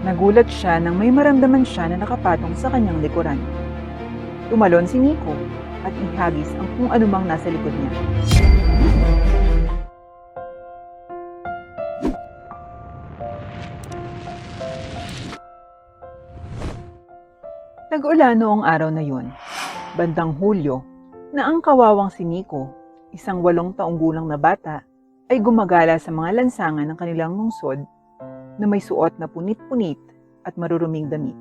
Nagulat siya nang may maramdaman siya na nakapatong sa kanyang likuran. Tumalon si Nico at ihagis ang kung anumang nasa likod niya. Tag-ulan noong araw na yun, bandang Hulyo, na ang kawawang si Nico, isang 8 taong gulang na bata, ay gumagala sa mga lansangan ng kanilang lungsod na may suot na punit-punit at maruruming damit.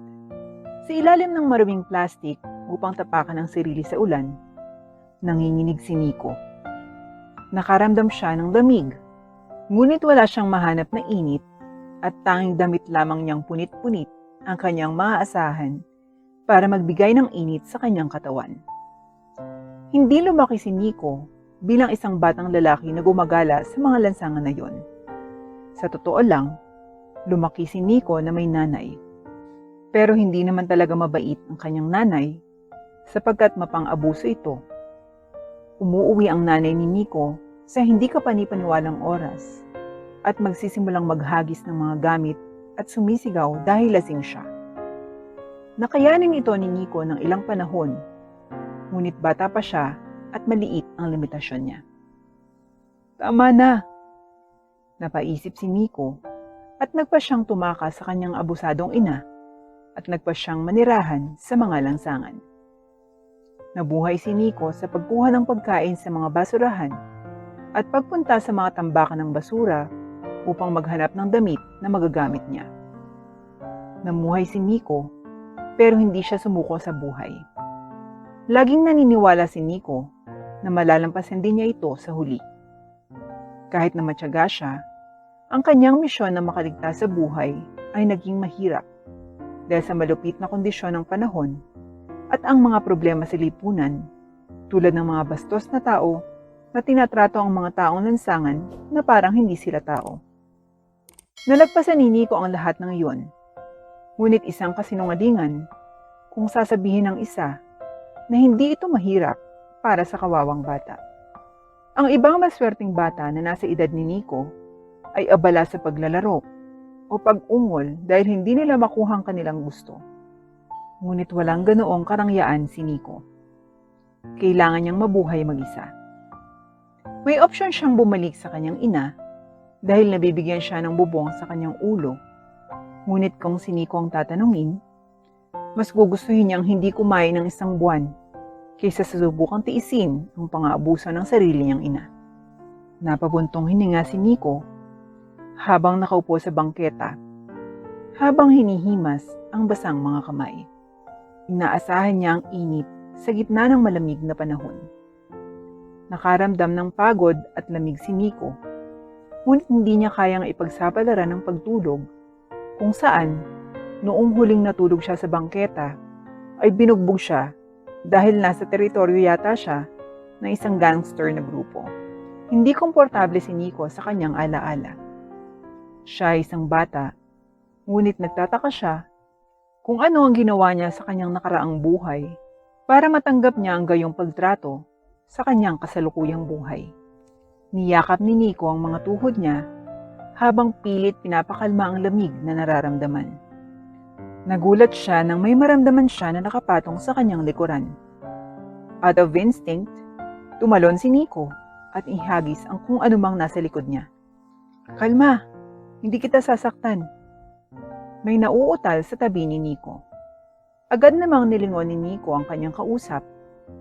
Sa ilalim ng maruming plastik upang tapakan ang sarili sa ulan, nanginginig si Nico. Nakaramdam siya ng lamig, ngunit wala siyang mahanap na init at tanging damit lamang niyang punit-punit ang kanyang maaasahan para magbigay ng init sa kanyang katawan. Hindi lumaki si Nico bilang isang batang lalaki na gumagala sa mga lansangan na yon. Sa totoo lang, lumaki si Nico na may nanay. Pero hindi naman talaga mabait ang kanyang nanay sapagkat mapang-abuso ito. Umuuwi ang nanay ni Nico sa hindi kapanipaniwalang oras at magsisimulang maghagis ng mga gamit at sumisigaw dahil lasing siya. Nakayanin ito ni Nico ng ilang panahon, ngunit bata pa siya at maliit ang limitasyon niya. Tama na! Napaisip si Nico at nagpa siyang tumakas sa kanyang abusadong ina at nagpa siyang manirahan sa mga lansangan. Nabuhay si Nico sa pagkuha ng pagkain sa mga basurahan at pagpunta sa mga tambakan ng basura upang maghanap ng damit na magagamit niya. Namuhay si Nico pero hindi siya sumuko sa buhay. Laging naniniwala si Nico na malalampasan din niya ito sa huli. Kahit na matyaga siya, ang kanyang misyon na makaligtas sa buhay ay naging mahirap dahil sa malupit na kondisyon ng panahon at ang mga problema sa lipunan tulad ng mga bastos na tao na tinatrato ang mga taong lansangan na parang hindi sila tao. Nalagpasan ni Nico ang lahat ng iyon. Ngunit isang kasinungalingan kung sasabihin ng isa na hindi ito mahirap para sa kawawang bata. Ang ibang maswerteng bata na nasa edad ni Nico ay abala sa paglalaro o pag-ungol dahil hindi nila makuha ang kanilang gusto. Ngunit walang ganoong karangyaan si Nico. Kailangan niyang mabuhay mag-isa. May opsyon siyang bumalik sa kanyang ina dahil nabibigyan siya ng bubong sa kanyang ulo. Ngunit kung si Nico ang tatanungin, mas gugustuhin niyang hindi kumain ng 1 buwan kaysa sa subukang tiisin ang pang-aabuso ng sarili niyang ina. Napabuntong hininga si Nico habang nakaupo sa bangketa, habang hinihimas ang basang mga kamay. Inaasahan niya ang init sa gitna ng malamig na panahon. Nakaramdam ng pagod at lamig si Nico, ngunit hindi niya kayang ipagsapalaran ng pagtulog kung saan, noong huling natulog siya sa bangketa, ay binugbog siya dahil nasa teritoryo yata siya ng isang gangster na grupo. Hindi komportable si Nico sa kanyang alaala. Siya ay isang bata, ngunit nagtataka siya kung ano ang ginawa niya sa kanyang nakaraang buhay para matanggap niya ang gayong pagtrato sa kanyang kasalukuyang buhay. Niyakap ni Nico ang mga tuhod niya habang pilit pinapakalma ang lamig na nararamdaman. Nagulat siya nang may maramdaman siya na nakapatong sa kanyang likuran. Out of instinct, tumalon si Nico at ihagis ang kung anumang nasa likod niya. Kalma, hindi kita sasaktan. May nauutal sa tabi ni Nico. Agad namang nilingon ni Nico ang kanyang kausap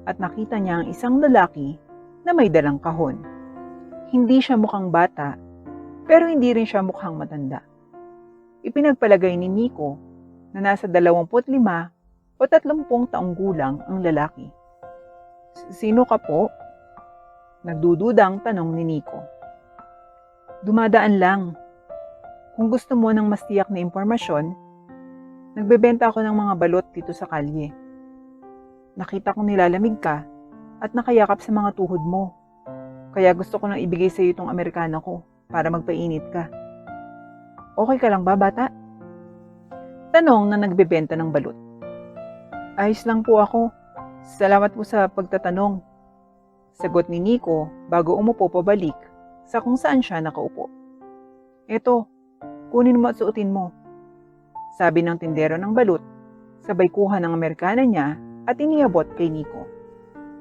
at nakita niya ang isang lalaki na may dalang kahon. Hindi siya mukhang bata, pero hindi rin siya mukhang matanda. Ipinagpalagay ni Nico na nasa 25 o 30 taong gulang ang lalaki. Sino ka po? Nagdududang tanong ni Nico. Dumadaan lang. Kung gusto mo ng mas tiyak na impormasyon, nagbebenta ako ng mga balot dito sa kalye. Nakita kong nilalamig ka at nakayakap sa mga tuhod mo. Kaya gusto ko nang ibigay sa iyo itong Amerikano ko para magpainit ka. Okay ka lang ba, bata? Tanong na nagbebenta ng balot. Ayos lang po ako. Salamat po sa pagtatanong. Sagot ni Nico bago umupo pabalik sa kung saan siya nakaupo. Eto, kunin mo at suotin mo. sabi ng tindero ng balut, sabay kuha ng Amerikana niya at iniabot kay Nico.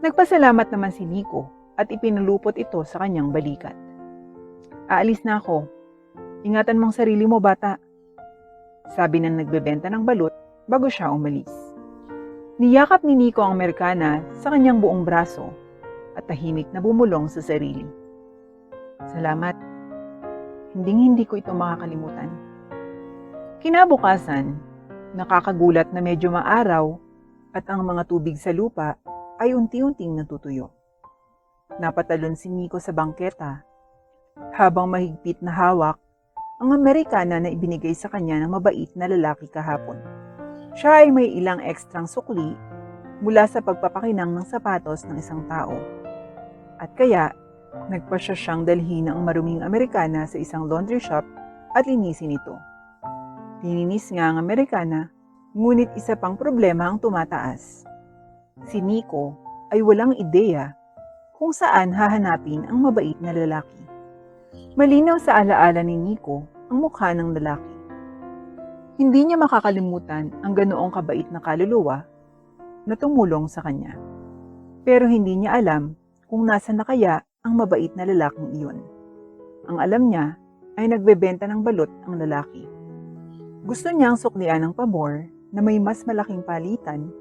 Nagpasalamat naman si Nico at ipinalupot ito sa kanyang balikat. Aalis na ako. Ingatan mong sarili mo, bata. Sabi ng nagbebenta ng balut bago siya umalis. Niyakap ni Nico ang Amerikana sa kanyang buong braso at tahimik na bumulong sa sarili. Salamat. Hindi ko ito makakalimutan. Kinabukasan, nakakagulat na medyo maaraw at ang mga tubig sa lupa ay unti-unting natutuyo. Napatalon si Nico sa bangketa habang mahigpit na hawak ang Amerikana na ibinigay sa kanya ng mabait na lalaki kahapon. Siya ay may ilang ekstrang sukli mula sa pagpapakinang ng sapatos ng isang tao. At kaya, nagpasya siyang dalhin ang maruming Amerikana sa isang laundry shop at linisin ito. Lininis nga ang Amerikana, ngunit isa pang problema ang tumataas. Si Nico ay walang ideya kung saan hahanapin ang mabait na lalaki. Malinaw sa alaala ni Nico ang mukha ng lalaki. Hindi niya makakalimutan ang ganoong kabait na kaluluwa na tumulong sa kanya. Pero hindi niya alam kung nasaan na kaya ang mabait na lalaking iyon. Ang alam niya ay nagbebenta ng balot ang lalaki. Gusto niyang suklian ng pabor na may mas malaking palitan,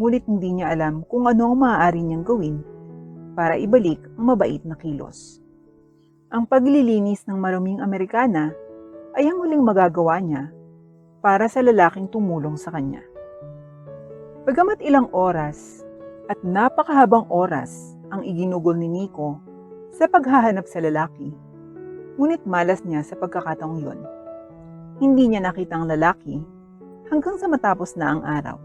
ngunit hindi niya alam kung ano ang maaari niyang gawin para ibalik ang mabait na kilos. Ang paglilinis ng maruming Amerikana ay ang huling magagawa niya para sa lalaking tumulong sa kanya. Bagamat ilang oras at napakahabang oras ang iginugol ni Nico sa paghahanap sa lalaki, ngunit malas niya sa pagkakataong yon. Hindi niya nakita ang lalaki hanggang sa matapos na ang araw.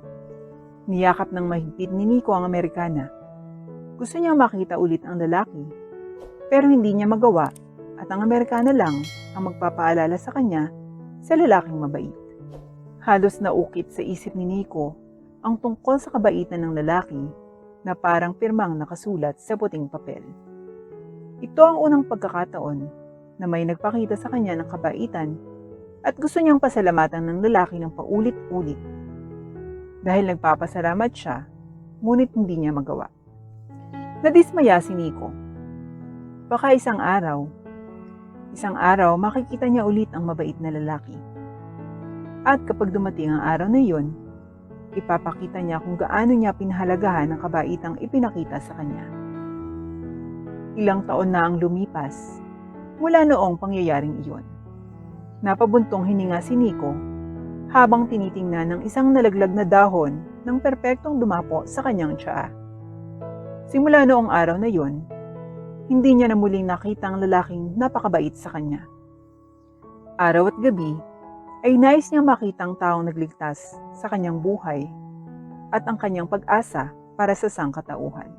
Niyakap ng mahigpit ni Nico ang Amerikana. Gusto niyang makita ulit ang lalaki, pero hindi niya magawa at ang Amerikana lang ang magpapaalala sa kanya sa lalaking mabait. Halos naukit sa isip ni Nico ang tungkol sa kabaitan ng lalaki na parang pirmang nakasulat sa puting papel. Ito ang unang pagkakataon na may nagpakita sa kanya ng kabaitan at gusto niyang pasalamatan ng lalaki ng paulit-ulit. Dahil nagpapasalamat siya, ngunit hindi niya magawa. Nadismaya si Nico. Baka isang araw makikita niya ulit ang mabait na lalaki. At kapag dumating ang araw na iyon, ipapakita niya kung gaano niya pinahalagahan ang kabaitang ipinakita sa kanya. Ilang taon na ang lumipas mula noong pangyayaring iyon. Napabuntong hininga si Nico habang tinitingnan ng isang nalaglag na dahon ng perpektong dumapo sa kanyang tiyaa. Simula noong araw na yon, hindi niya na muling nakita ang lalaking napakabait sa kanya. Araw at gabi ay nais niyang makita ang taong nagligtas sa kanyang buhay at ang kanyang pag-asa para sa sangkatauhan.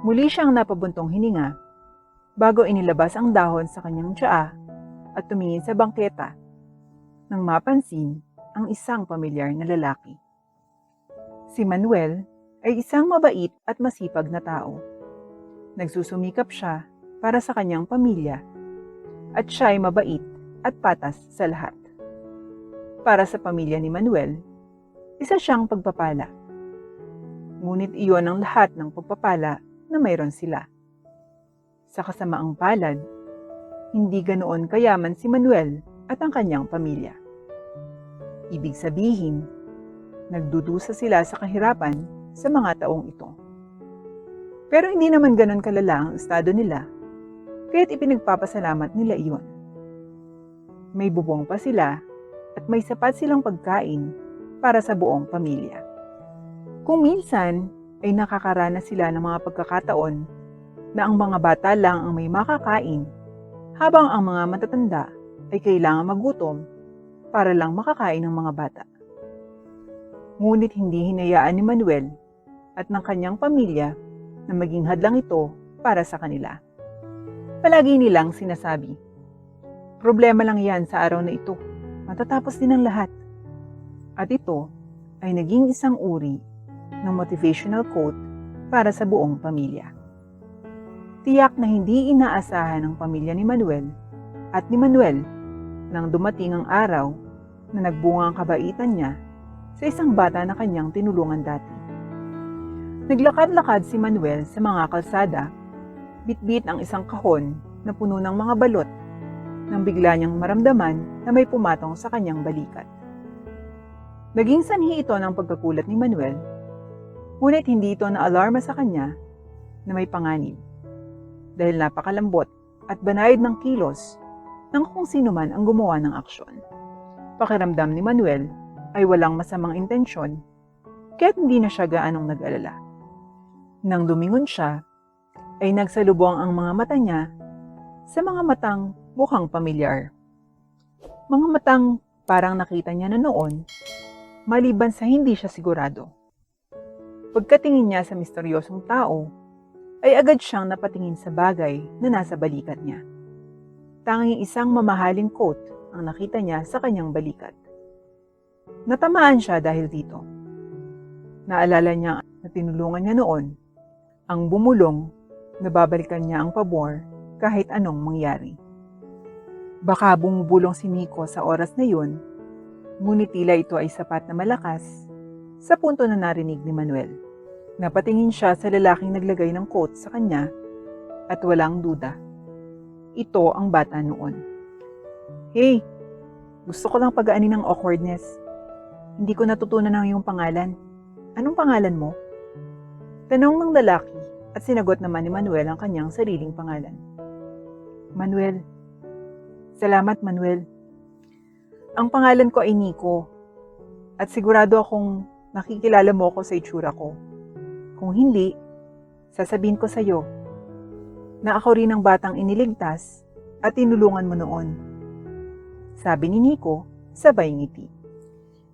Muli siyang napabuntong hininga bago inilabas ang dahon sa kanyang tiyaa at tumingin sa bangketa nang mapansin ang isang pamilyar na lalaki. Si Manuel ay isang mabait at masipag na tao. Nagsusumikap siya para sa kanyang pamilya at siya ay mabait at patas sa lahat. Para sa pamilya ni Manuel, isa siyang pagpapala. Ngunit iyon ang lahat ng pagpapala na mayroon sila. Sa kasamaang palad, hindi ganoon kayaman si Manuel at ang kanyang pamilya. Ibig sabihin, nagdudusa sila sa kahirapan sa mga taong ito. Pero hindi naman ganon kalala ang estado nila, kaya't ipinagpapasalamat nila iyon. May bubong pa sila at may sapat silang pagkain para sa buong pamilya. Kung minsan ay nakakaranas sila ng mga pagkakataon na ang mga bata lang ang may makakain, habang ang mga matatanda ay kailangan magutom para lang makakain ng mga bata. Ngunit hindi hinayaan ni Manuel at ng kanyang pamilya na maging hadlang ito para sa kanila. Palagi nilang sinasabi, problema lang yan sa araw na ito, matatapos din ang lahat. At ito ay naging isang uri ng motivational quote para sa buong pamilya. Tiyak na hindi inaasahan ng pamilya ni Manuel at ni Manuel nang dumating ang araw na nagbunga ang kabaitan niya sa isang bata na kanyang tinulungan dati. Naglakad-lakad si Manuel sa mga kalsada, bitbit ang isang kahon na puno ng mga balot nang bigla niyang maramdaman na may pumatong sa kanyang balikat. Naging sanhi ito ng pagkagulat ni Manuel, ngunit hindi ito na-alarma sa kanya na may panganib dahil napakalambot at banayad ng kilos ng kung sino man ang gumawa ng aksyon. Pakiramdam ni Manuel ay walang masamang intensyon kaya't hindi na siya gaanong nag-alala. Nang lumingon siya, ay nagsalubong ang mga mata niya sa mga matang mukhang pamilyar. Mga matang parang nakita niya na noon, maliban sa hindi siya sigurado. Pagkatingin niya sa misteryosong tao, ay agad siyang napatingin sa bagay na nasa balikat niya. Tanging isang mamahaling coat ang nakita niya sa kanyang balikat. Natamaan siya dahil dito. Naalala niya na tinulungan niya noon ang bumulong na babalikan niya ang pabor kahit anong mangyari. Baka bumubulong si Nico sa oras na yun, ngunit tila ito ay sapat na malakas sa punto na narinig ni Manuel. Napatingin siya sa lalaking naglagay ng coat sa kanya at walang duda. Ito ang bata noon. Hey, gusto ko lang pagaanin ng awkwardness. Hindi ko natutunan ang iyong pangalan. Anong pangalan mo? Tanong ng lalaki at sinagot naman ni Manuel ang kanyang sariling pangalan. Manuel. Salamat, Manuel. Ang pangalan ko ay Nico at sigurado akong nakikilala mo ako sa itsura ko. Kung hindi, sasabihin ko sa iyo na ako rin ang batang iniligtas at tinulungan mo noon. Sabi ni Nico, sabay ngiti.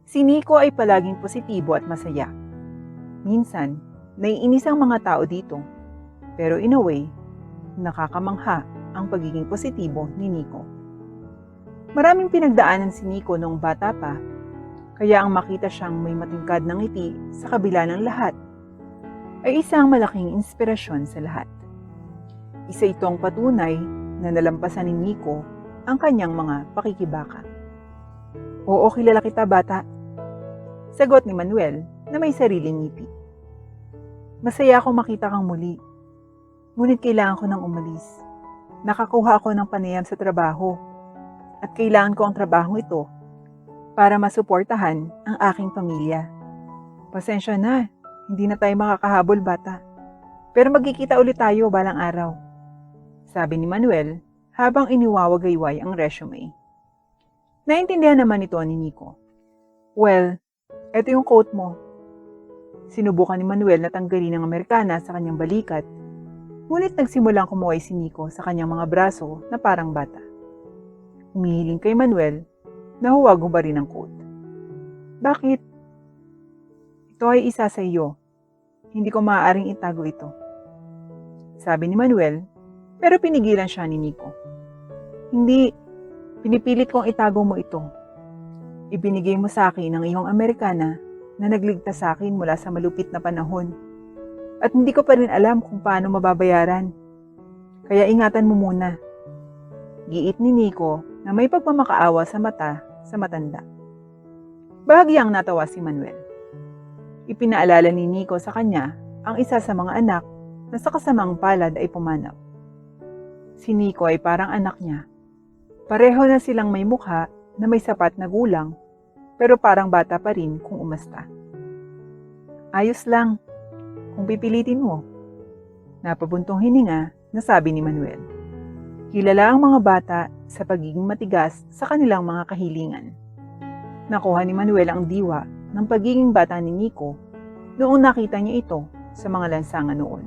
Si Nico ay palaging positibo at masaya. Minsan, naiinis ang mga tao dito, pero in a way, nakakamangha ang pagiging positibo ni Nico. Maraming pinagdaanan si Nico noong bata pa, kaya ang makita siyang may matingkad ng ngiti sa kabila ng lahat ay isang malaking inspirasyon sa lahat. Isa itong patunay na nalampasan ni Nico ang kanyang mga pakikibaka. Oo, kilala kita bata. Sagot ni Manuel na may sariling ngiti. Masaya akong makita kang muli. Ngunit kailangan ko nang umalis. Nakakuha ako ng panayam sa trabaho at kailangan ko ang trabaho ito para masuportahan ang aking pamilya. Pasensya na, hindi na tayo makakahabol bata. Pero magkikita ulit tayo balang araw. Sabi ni Manuel habang iniwawagayway ang resume. Naintindihan naman ito ni Nico. Well, eto yung coat mo. Sinubukan ni Manuel na tanggalin ng Amerikana sa kanyang balikat, ngunit nagsimulang kumuhay si Nico sa kanyang mga braso na parang bata. Humihiling kay Manuel na huwag hubarin ang coat. Bakit? Ito ay isa sa iyo. Hindi ko maaaring itago ito. Sabi ni Manuel, pero pinigilan siya ni Nico. Hindi, pinipilit kong itago mo ito. Ibinigay mo sa akin ang iyong Amerikana na nagligtas sa akin mula sa malupit na panahon. At hindi ko pa rin alam kung paano mababayaran. Kaya ingatan mo muna. Giit ni Nico na may pagmamakaawa sa mata sa matanda. Bahagyang natawa si Manuel. Ipinaalala ni Nico sa kanya ang isa sa mga anak na sa kasamang palad ay pumanaw. Si Nico ay parang anak niya. Pareho na silang may mukha na may sapat na gulang pero parang bata pa rin kung umasta. Ayos lang, kung pipilitin mo. Napabuntong hininga na sabi ni Manuel. Kilala ang mga bata sa pagiging matigas sa kanilang mga kahilingan. Nakuha ni Manuel ang diwa ng pagiging bata ni Nico noong nakita niya ito sa mga lansangan noon.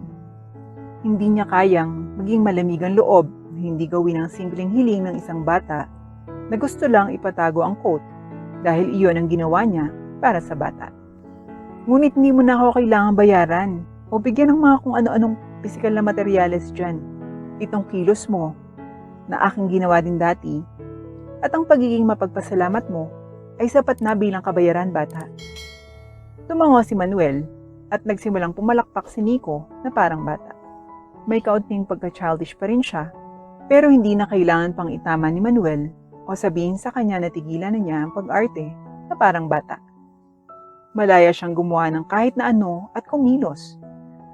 Hindi niya kayang maging malamig ang loob na hindi gawin ang simpleng hiling ng isang bata na gusto lang ipatago ang coat dahil iyon ang ginawa niya para sa bata. Ngunit hindi mo na ako kailangang bayaran o bigyan ng mga kung ano-anong pisikal na materyales dyan. Itong kilos mo na aking ginawa din dati at ang pagiging mapagpasalamat mo ay sapat na bilang kabayaran bata. Tumango si Manuel at nagsimulang pumalakpak si Nico na parang bata. May kaunting pagka-childish pa rin siya pero hindi na kailangan pang itama ni Manuel o sabihin sa kanya na tigilan na niya ang pag-arte na parang bata. Malaya siyang gumawa ng kahit na ano at kumilos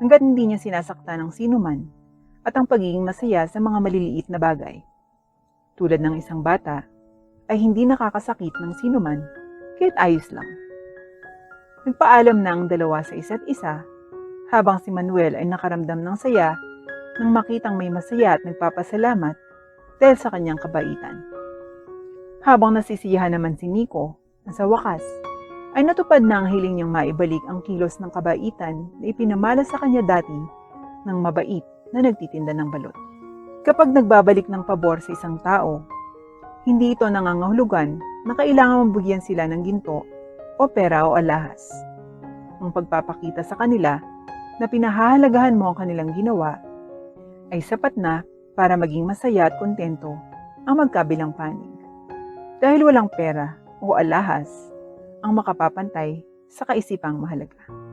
hanggat hindi niya sinasaktan ng sinuman at ang pagiging masaya sa mga maliliit na bagay. Tulad ng isang bata ay hindi nakakasakit ng sinuman kahit ayos lang. Nagpaalam na ang dalawa sa isa't isa habang si Manuel ay nakaramdam ng saya nang makitang may masaya at nagpapasalamat dahil sa kanyang kabaitan. Habang nasisiyahan naman si Nico na sa wakas ay natupad na ang hiling niyang maibalik ang kilos ng kabaitan na ipinamala sa kanya dati ng mabait na nagtitinda ng balot. Kapag nagbabalik ng pabor sa isang tao, hindi ito nangangahulugan na kailangan mabigyan sila ng ginto o pera o alahas. Ang pagpapakita sa kanila na pinahahalagahan mo ang kanilang ginawa ay sapat na para maging masaya at kontento ang magkabilang panig. Dahil walang pera o alahas ang makapapantay sa kaisipang mahalaga.